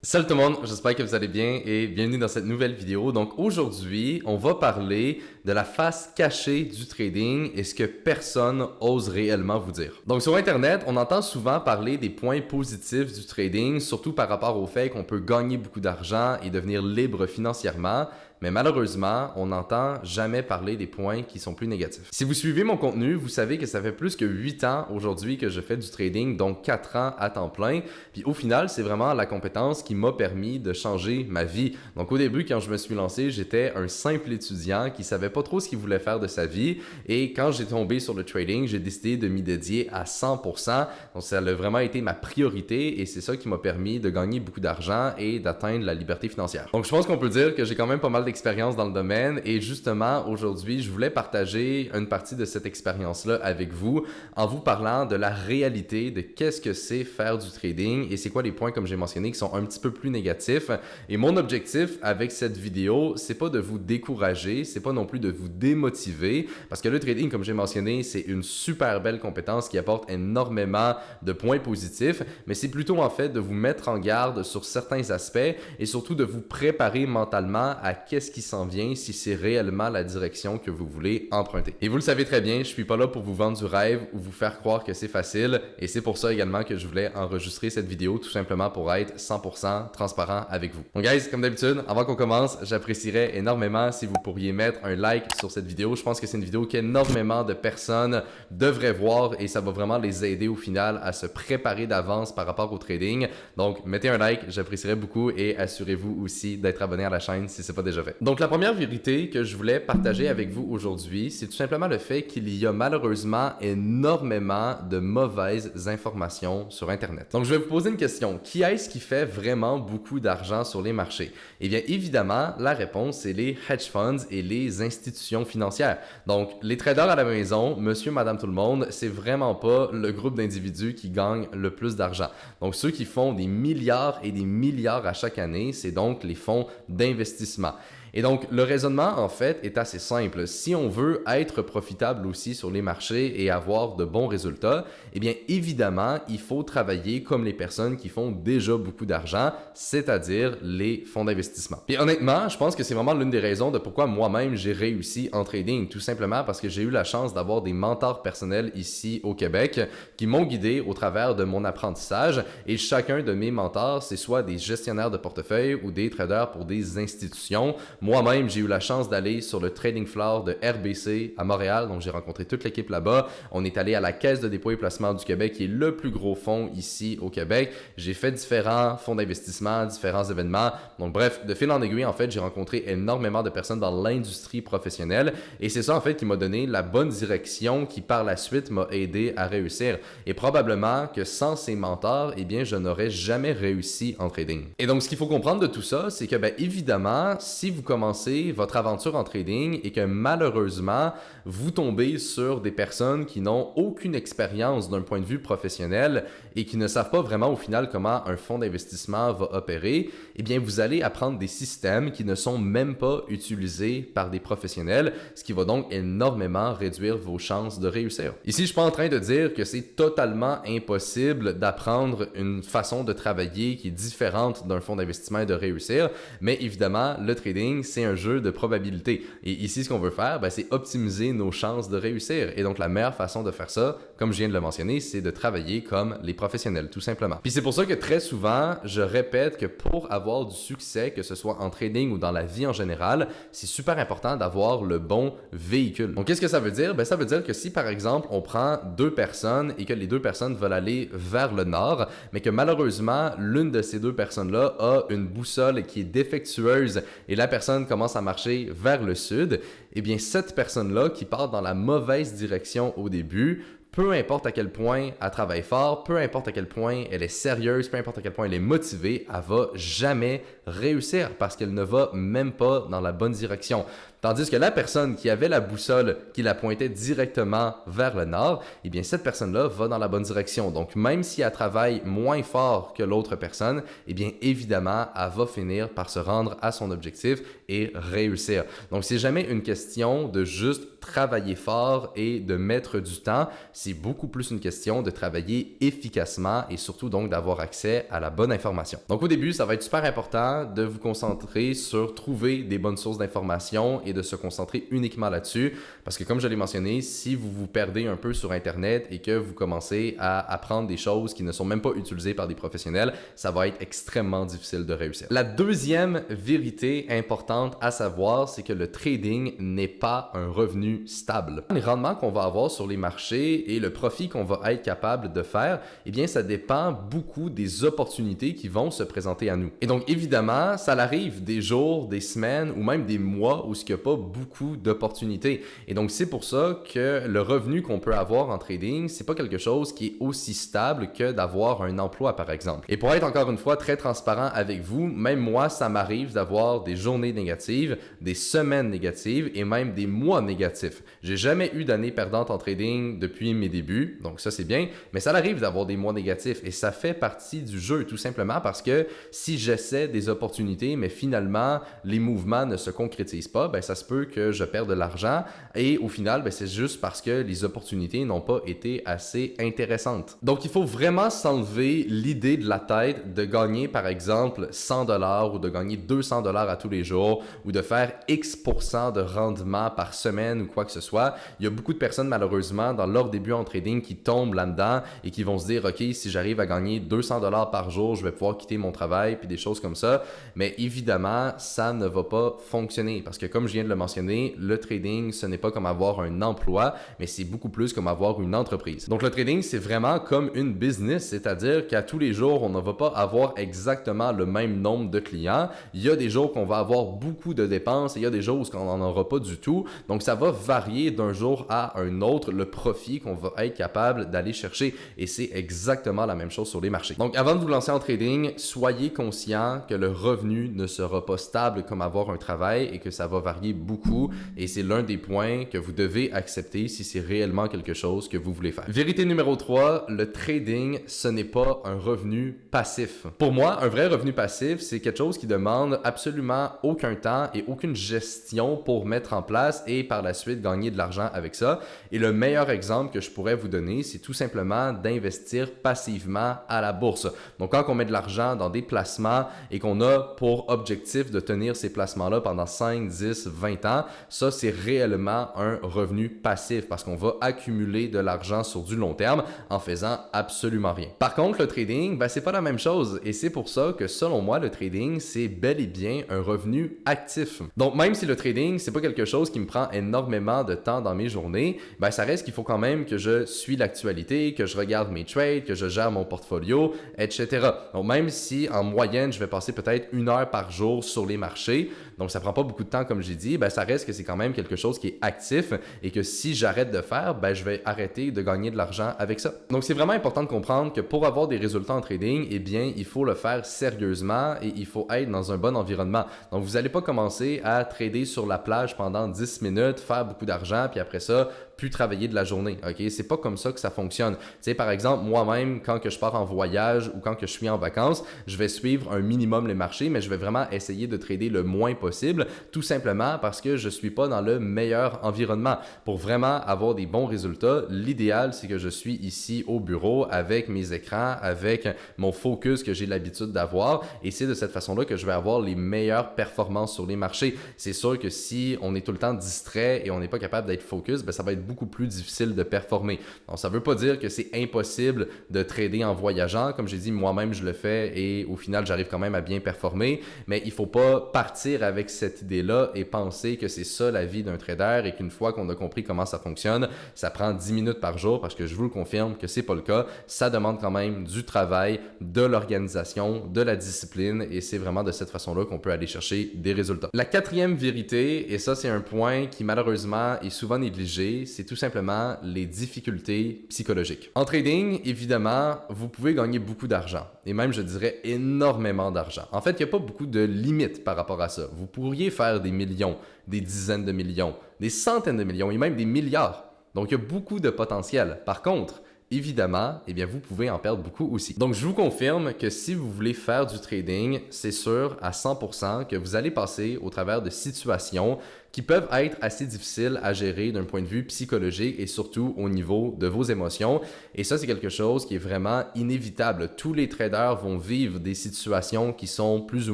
Salut tout le monde, j'espère que vous allez bien et bienvenue dans cette nouvelle vidéo. Donc aujourd'hui, on va parler de la face cachée du trading et ce que personne ose réellement vous dire. Donc sur Internet, on entend souvent parler des points positifs du trading, surtout par rapport au fait qu'on peut gagner beaucoup d'argent et devenir libre financièrement. Mais malheureusement, on n'entend jamais parler des points qui sont plus négatifs. Si vous suivez mon contenu, vous savez que ça fait plus que 8 ans aujourd'hui que je fais du trading, donc 4 ans à temps plein. Puis au final, c'est vraiment la compétence qui m'a permis de changer ma vie. Donc au début, quand je me suis lancé, j'étais un simple étudiant qui savait pas trop ce qu'il voulait faire de sa vie. Et quand j'ai tombé sur le trading, j'ai décidé de m'y dédier à 100%. Donc ça a vraiment été ma priorité et c'est ça qui m'a permis de gagner beaucoup d'argent et d'atteindre la liberté financière. Donc je pense qu'on peut dire que j'ai quand même pas mal d'expérience dans le domaine et justement aujourd'hui je voulais partager une partie de cette expérience-là avec vous en vous parlant de la réalité de qu'est-ce que c'est faire du trading et c'est quoi les points comme j'ai mentionné qui sont un petit peu plus négatifs. Et mon objectif avec cette vidéo, c'est pas de vous décourager, c'est pas non plus de vous démotiver parce que le trading comme j'ai mentionné c'est une super belle compétence qui apporte énormément de points positifs, mais c'est plutôt en fait de vous mettre en garde sur certains aspects et surtout de vous préparer mentalement à qu'est-ce qui s'en vient si c'est réellement la direction que vous voulez emprunter. Et vous le savez très bien, je suis pas là pour vous vendre du rêve ou vous faire croire que c'est facile et c'est pour ça également que je voulais enregistrer cette vidéo tout simplement pour être 100% transparent avec vous. Donc guys, comme d'habitude, avant qu'on commence, j'apprécierais énormément si vous pourriez mettre un like sur cette vidéo. Je pense que c'est une vidéo qu'énormément de personnes devraient voir et ça va vraiment les aider au final à se préparer d'avance par rapport au trading. Donc mettez un like, j'apprécierais beaucoup et assurez-vous aussi d'être abonné à la chaîne si c'est pas déjà fait. Donc la première vérité que je voulais partager avec vous aujourd'hui, c'est tout simplement le fait qu'il y a malheureusement énormément de mauvaises informations sur Internet. Donc je vais vous poser une question. Qui est-ce qui fait vraiment beaucoup d'argent sur les marchés? Eh bien évidemment, la réponse c'est les hedge funds et les institutions financières. Donc les traders à la maison, monsieur, madame, tout le monde, c'est vraiment pas le groupe d'individus qui gagnent le plus d'argent. Donc ceux qui font des milliards et des milliards à chaque année, c'est donc les fonds d'investissement. Et donc, le raisonnement, en fait, est assez simple. Si on veut être profitable aussi sur les marchés et avoir de bons résultats, eh bien, évidemment, il faut travailler comme les personnes qui font déjà beaucoup d'argent, c'est-à-dire les fonds d'investissement. Et honnêtement, je pense que c'est vraiment l'une des raisons de pourquoi moi-même j'ai réussi en trading, tout simplement parce que j'ai eu la chance d'avoir des mentors personnels ici au Québec qui m'ont guidé au travers de mon apprentissage et chacun de mes mentors, c'est soit des gestionnaires de portefeuille ou des traders pour des institutions. Moi-même, j'ai eu la chance d'aller sur le trading floor de RBC à Montréal, donc j'ai rencontré toute l'équipe là-bas. On est allé à la Caisse de dépôt et placement du Québec, qui est le plus gros fonds ici au Québec. J'ai fait différents fonds d'investissement, différents événements. Donc bref, de fil en aiguille, en fait, j'ai rencontré énormément de personnes dans l'industrie professionnelle et c'est ça, en fait, qui m'a donné la bonne direction qui, par la suite, m'a aidé à réussir. Et probablement que sans ces mentors, eh bien, je n'aurais jamais réussi en trading. Et donc, ce qu'il faut comprendre de tout ça, c'est que, bien évidemment, si vous commencez votre aventure en trading et que malheureusement, vous tombez sur des personnes qui n'ont aucune expérience d'un point de vue professionnel et qui ne savent pas vraiment au final comment un fonds d'investissement va opérer, eh bien, vous allez apprendre des systèmes qui ne sont même pas utilisés par des professionnels, ce qui va donc énormément réduire vos chances de réussir. Ici, je suis pas en train de dire que c'est totalement impossible d'apprendre une façon de travailler qui est différente d'un fonds d'investissement et de réussir, mais évidemment, le trading, c'est un jeu de probabilité. Et ici, ce qu'on veut faire, c'est optimiser nos chances de réussir. Et donc, la meilleure façon de faire ça, comme je viens de le mentionner, c'est de travailler comme les professionnels, tout simplement. Puis c'est pour ça que très souvent, je répète que pour avoir du succès, que ce soit en trading ou dans la vie en général, c'est super important d'avoir le bon véhicule. Donc, qu'est-ce que ça veut dire? Ça veut dire que si, par exemple, on prend deux personnes et que les deux personnes veulent aller vers le nord, mais que malheureusement, l'une de ces deux personnes-là a une boussole qui est défectueuse et la personne commence à marcher vers le sud, eh bien cette personne-là qui part dans la mauvaise direction au début, peu importe à quel point elle travaille fort, peu importe à quel point elle est sérieuse, peu importe à quel point elle est motivée, elle va jamais réussir parce qu'elle ne va même pas dans la bonne direction. Tandis que la personne qui avait la boussole qui la pointait directement vers le nord, eh bien cette personne-là va dans la bonne direction. Donc même si elle travaille moins fort que l'autre personne, eh bien évidemment, elle va finir par se rendre à son objectif et réussir. Donc c'est jamais une question de juste travailler fort et de mettre du temps. C'est beaucoup plus une question de travailler efficacement et surtout donc d'avoir accès à la bonne information. Donc au début, ça va être super important de vous concentrer sur trouver des bonnes sources d'informations et de se concentrer uniquement là-dessus parce que comme je l'ai mentionné, si vous vous perdez un peu sur Internet et que vous commencez à apprendre des choses qui ne sont même pas utilisées par des professionnels, ça va être extrêmement difficile de réussir. La deuxième vérité importante à savoir, c'est que le trading n'est pas un revenu stable. Les rendements qu'on va avoir sur les marchés et le profit qu'on va être capable de faire, eh bien, ça dépend beaucoup des opportunités qui vont se présenter à nous. Et donc, évidemment, ça arrive des jours, des semaines ou même des mois où il n'y a pas beaucoup d'opportunités. Et donc, c'est pour ça que le revenu qu'on peut avoir en trading, c'est pas quelque chose qui est aussi stable que d'avoir un emploi, par exemple. Et pour être encore une fois très transparent avec vous, même moi, ça m'arrive d'avoir des journées négatives, des semaines négatives et même des mois négatifs. J'ai jamais eu d'année perdante en trading depuis mes débuts, donc ça c'est bien, mais ça arrive d'avoir des mois négatifs et ça fait partie du jeu tout simplement parce que si j'essaie des opportunités, mais finalement les mouvements ne se concrétisent pas, ben ça se peut que je perde de l'argent et au final, ben c'est juste parce que les opportunités n'ont pas été assez intéressantes. Donc il faut vraiment s'enlever l'idée de la tête de gagner par exemple 100$ ou de gagner 200$ à tous les jours ou de faire X% de rendement par semaine ou quoi que ce soit. Il y a beaucoup de personnes malheureusement dans leur début en trading qui tombent là-dedans et qui vont se dire ok, si j'arrive à gagner 200$ par jour, je vais pouvoir quitter mon travail puis des choses comme ça. Mais évidemment, ça ne va pas fonctionner parce que comme je viens de le mentionner, le trading, ce n'est pas comme avoir un emploi, mais c'est beaucoup plus comme avoir une entreprise. Donc le trading, c'est vraiment comme une business, c'est-à-dire qu'à tous les jours, on ne va pas avoir exactement le même nombre de clients. Il y a des jours qu'on va avoir beaucoup de dépenses et il y a des jours où on n'en aura pas du tout. Donc ça va varier d'un jour à un autre le profit qu'on va être capable d'aller chercher et c'est exactement la même chose sur les marchés. Donc avant de vous lancer en trading, soyez conscient que le revenu ne sera pas stable comme avoir un travail et que ça va varier beaucoup et c'est l'un des points que vous devez accepter si c'est réellement quelque chose que vous voulez faire. Vérité numéro 3, le trading, ce n'est pas un revenu passif. Pour moi, un vrai revenu passif, c'est quelque chose qui demande absolument aucun temps et aucune gestion pour mettre en place et par la suite gagner de l'argent avec ça. Et le meilleur exemple que je pourrais vous donner, c'est tout simplement d'investir passivement à la bourse. Donc quand on met de l'argent dans des placements et qu'on a pour objectif de tenir ces placements-là pendant 5, 10, 20 ans, ça c'est réellement un revenu passif parce qu'on va accumuler de l'argent sur du long terme en faisant absolument rien. Par contre, le trading, ben, c'est pas la même chose et c'est pour ça que selon moi, le trading, c'est bel et bien un revenu actif. Donc même si le trading, c'est pas quelque chose qui me prend énormément de temps dans mes journées, ben, ça reste qu'il faut quand même que je suis l'actualité, que je regarde mes trades, que je gère mon portfolio, etc. Donc même si en moyenne, je vais passer peut-être 1 heure par jour sur les marchés, donc ça prend pas beaucoup de temps comme j'ai dit, ben, ça reste que c'est quand même quelque chose qui est actif et que si j'arrête de faire, ben, je vais arrêter de gagner de l'argent avec ça. Donc c'est vraiment important de comprendre que pour avoir des résultats en trading, eh bien, il faut le faire sérieusement et il faut être dans un bon environnement. Donc vous n'allez pas commencer à trader sur la plage pendant 10 minutes, faire beaucoup d'argent, puis après ça, plus travailler de la journée. Ok, c'est pas comme ça que ça fonctionne. Tu sais, par exemple, moi-même, quand que je pars en voyage ou quand que je suis en vacances, je vais suivre un minimum les marchés, mais je vais vraiment essayer de trader le moins possible, tout simplement parce que je suis pas dans le meilleur environnement. Pour vraiment avoir des bons résultats, l'idéal, c'est que je suis ici au bureau avec mes écrans, avec mon focus que j'ai l'habitude d'avoir, et c'est de cette façon-là que je vais avoir les meilleures performances sur les marchés. C'est sûr que si on est tout le temps distrait et on n'est pas capable d'être focus, ben ça va être beaucoup plus difficile de performer. Donc, ça ne veut pas dire que c'est impossible de trader en voyageant. Comme j'ai dit, moi-même, je le fais et au final, j'arrive quand même à bien performer. Mais il ne faut pas partir avec cette idée-là et penser que c'est ça la vie d'un trader et qu'une fois qu'on a compris comment ça fonctionne, ça prend 10 minutes par jour parce que je vous le confirme que c'est pas le cas. Ça demande quand même du travail, de l'organisation, de la discipline et c'est vraiment de cette façon-là qu'on peut aller chercher des résultats. La quatrième vérité, et ça, c'est un point qui malheureusement est souvent négligé, c'est tout simplement les difficultés psychologiques. En trading, évidemment, vous pouvez gagner beaucoup d'argent et même, je dirais, énormément d'argent. En fait, il n'y a pas beaucoup de limites par rapport à ça. Vous pourriez faire des millions, des dizaines de millions, des centaines de millions et même des milliards. Donc, il y a beaucoup de potentiel. Par contre, évidemment, eh bien, vous pouvez en perdre beaucoup aussi. Donc, je vous confirme que si vous voulez faire du trading, c'est sûr à 100% que vous allez passer au travers de situations qui peuvent être assez difficiles à gérer d'un point de vue psychologique et surtout au niveau de vos émotions. Et ça, c'est quelque chose qui est vraiment inévitable. Tous les traders vont vivre des situations qui sont plus ou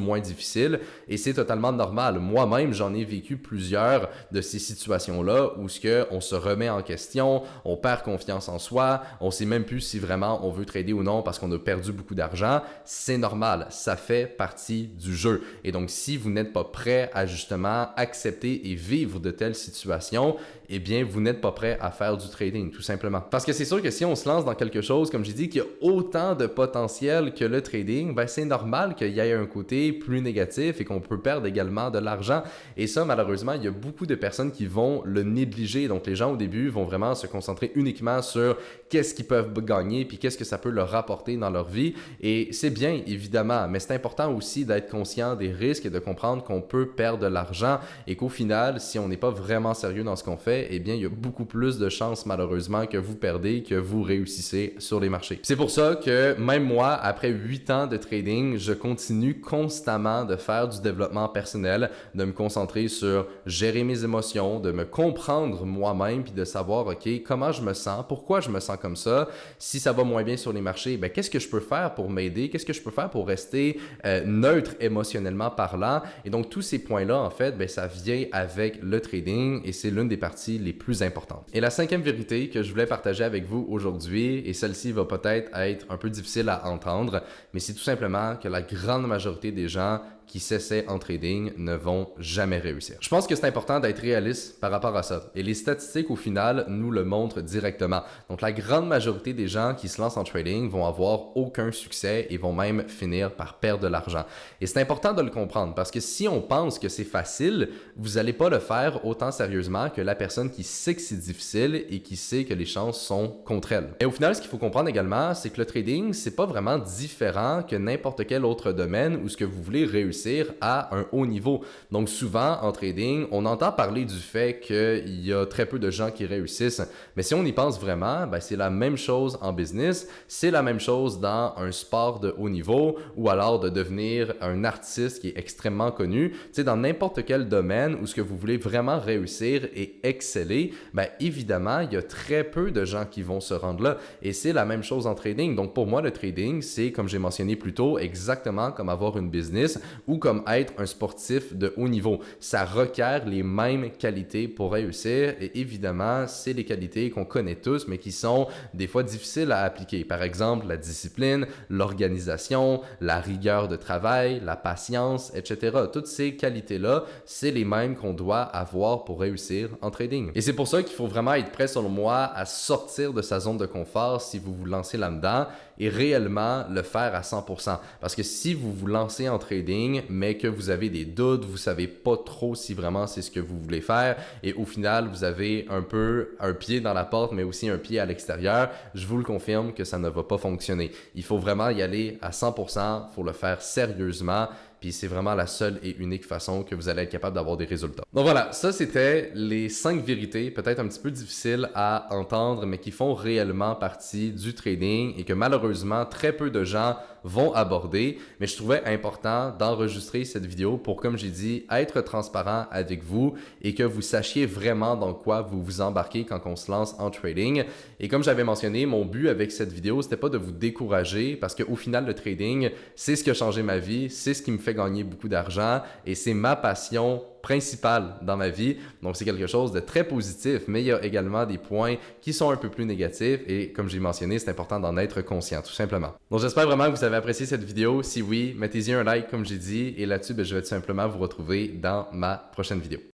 moins difficiles et c'est totalement normal. Moi-même, j'en ai vécu plusieurs de ces situations-là où on se remet en question, on perd confiance en soi, on ne sait même plus si vraiment on veut trader ou non parce qu'on a perdu beaucoup d'argent. C'est normal, ça fait partie du jeu. Et donc, si vous n'êtes pas prêt à justement accepter et vivre de telles situations, eh bien, vous n'êtes pas prêt à faire du trading, tout simplement. Parce que c'est sûr que si on se lance dans quelque chose, comme j'ai dit, qui a autant de potentiel que le trading, ben c'est normal qu'il y ait un côté plus négatif et qu'on peut perdre également de l'argent. Et ça, malheureusement, il y a beaucoup de personnes qui vont le négliger. Donc, les gens au début vont vraiment se concentrer uniquement sur qu'est-ce qu'ils peuvent gagner puis qu'est-ce que ça peut leur apporter dans leur vie. Et c'est bien, évidemment, mais c'est important aussi d'être conscient des risques et de comprendre qu'on peut perdre de l'argent et qu'au final, si on n'est pas vraiment sérieux dans ce qu'on fait, eh bien, il y a beaucoup plus de chances, malheureusement, que vous perdez que vous réussissez sur les marchés. C'est pour ça que même moi, après 8 ans de trading, je continue constamment de faire du développement personnel, de me concentrer sur gérer mes émotions, de me comprendre moi-même puis de savoir, OK, comment je me sens, pourquoi je me sens comme ça, si ça va moins bien sur les marchés, ben, qu'est-ce que je peux faire pour m'aider, qu'est-ce que je peux faire pour rester neutre émotionnellement parlant. Et donc, tous ces points-là, en fait, ben, ça vient avec le trading et c'est l'une des parties les plus importantes. Et la cinquième vérité que je voulais partager avec vous aujourd'hui, et celle-ci va peut-être être un peu difficile à entendre, mais c'est tout simplement que la grande majorité des gens qui s'essaient en trading ne vont jamais réussir. Je pense que c'est important d'être réaliste par rapport à ça. Et les statistiques, au final, nous le montrent directement. Donc, la grande majorité des gens qui se lancent en trading vont avoir aucun succès et vont même finir par perdre de l'argent. Et c'est important de le comprendre parce que si on pense que c'est facile, vous n'allez pas le faire autant sérieusement que la personne qui sait que c'est difficile et qui sait que les chances sont contre elle. Et au final, ce qu'il faut comprendre également, c'est que le trading, c'est pas vraiment différent que n'importe quel autre domaine où ce que vous voulez réussir à un haut niveau. Donc souvent en trading, on entend parler du fait qu'il y a très peu de gens qui réussissent, mais si on y pense vraiment, ben c'est la même chose en business, c'est la même chose dans un sport de haut niveau ou alors de devenir un artiste qui est extrêmement connu. Tu sais, dans n'importe quel domaine où ce que vous voulez vraiment réussir et exceller, ben évidemment, il y a très peu de gens qui vont se rendre là et c'est la même chose en trading. Donc pour moi, le trading, c'est comme j'ai mentionné plus tôt, exactement comme avoir une business ou comme être un sportif de haut niveau. Ça requiert les mêmes qualités pour réussir et évidemment, c'est les qualités qu'on connaît tous, mais qui sont des fois difficiles à appliquer. Par exemple, la discipline, l'organisation, la rigueur de travail, la patience, etc. Toutes ces qualités-là, c'est les mêmes qu'on doit avoir pour réussir en trading. Et c'est pour ça qu'il faut vraiment être prêt, selon moi, à sortir de sa zone de confort si vous vous lancez là-dedans et réellement le faire à 100%. Parce que si vous vous lancez en trading, mais que vous avez des doutes, vous savez pas trop si vraiment c'est ce que vous voulez faire et au final, vous avez un peu un pied dans la porte, mais aussi un pied à l'extérieur, je vous le confirme que ça ne va pas fonctionner. Il faut vraiment y aller à 100%, il faut le faire sérieusement. Puis c'est vraiment la seule et unique façon que vous allez être capable d'avoir des résultats. Donc voilà, ça c'était les 5 vérités, peut-être un petit peu difficiles à entendre, mais qui font réellement partie du trading et que malheureusement très peu de gens vont aborder. Mais je trouvais important d'enregistrer cette vidéo pour, comme j'ai dit, être transparent avec vous et que vous sachiez vraiment dans quoi vous vous embarquez quand on se lance en trading. Et comme j'avais mentionné, mon but avec cette vidéo, c'était pas de vous décourager parce qu'au final, le trading, c'est ce qui a changé ma vie, c'est ce qui me fait gagner beaucoup d'argent et c'est ma passion principale dans ma vie. Donc, c'est quelque chose de très positif, mais il y a également des points qui sont un peu plus négatifs et comme j'ai mentionné, c'est important d'en être conscient, tout simplement. Donc, j'espère vraiment que vous avez apprécié cette vidéo. Si oui, mettez-y un like comme j'ai dit et là-dessus, je vais tout simplement vous retrouver dans ma prochaine vidéo.